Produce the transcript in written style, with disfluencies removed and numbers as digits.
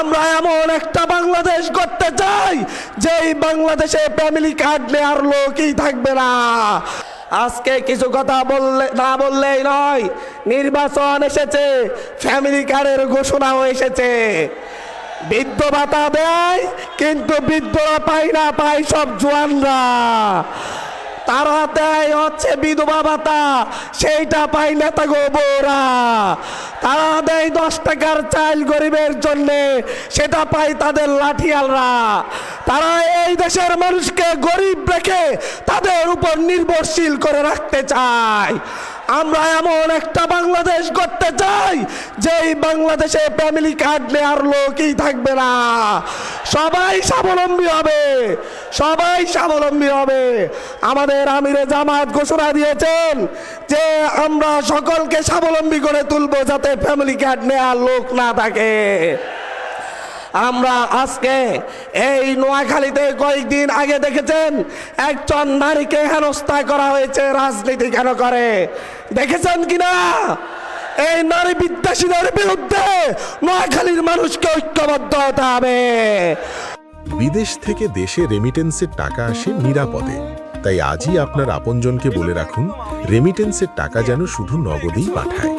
আমরা এমন একটা বাংলাদেশ করতে চাই যেই বাংলাদেশে ফ্যামিলি কার্ড নেওয়ার লোকই থাকবে না। আজকে কিছু কথা বললেই নয়, নির্বাচন এসেছে, ফ্যামিলি কার্ডের ঘোষণাও এসেছে। বৃদ্ধ ভাতা দেয়, কিন্তু বৃদ্ধরা পায় না, পায় সব জোয়ানরা। তারা দেয় হচ্ছে বিধবা ভাতা, সেইটা পায় নেতা গো বউরা। তারা দেয় 10 টাকার চাল গরিবের জন্য, সেটা পায় তাদের লাঠিয়ালরা। তারা এই দেশের মানুষকে গরিব রেখে তাদের উপর নির্ভরশীল করে রাখতে চায়। আমরা এমন একটা বাংলাদেশ করতে চাই যেই বাংলাদেশে ফ্যামিলি কার্ড নেওয়ার লোকই থাকবে না। সবাই স্বাবলম্বী হবে, সবাই স্বাবলম্বী হবে। আমাদের আমিরে জামাত ঘোষণা দিয়েছেন যে আমরা সকলকে স্বাবলম্বী করে তুলবো, যাতে ফ্যামিলি কার্ড নেওয়ার লোক না থাকে। আমরা আজকে এই নোয়াখালীতে কয়েকদিন আগে দেখেছেন একজন নারীকে হেনস্থা করা হয়েছে, রাজনীতি কেন করে, দেখেছেন কিনা? এই নারী বিদ্বেষীদের বিরুদ্ধে নোয়াখালীর মানুষকে ঐক্যবদ্ধ হতে হবে। বিদেশ থেকে দেশে রেমিটেন্সের টাকা আসে নিরাপদে, তাই আজই আপনার আপনজনকে বলে রাখুন রেমিটেন্সের টাকা যেন শুধু নগদেই পাঠায়।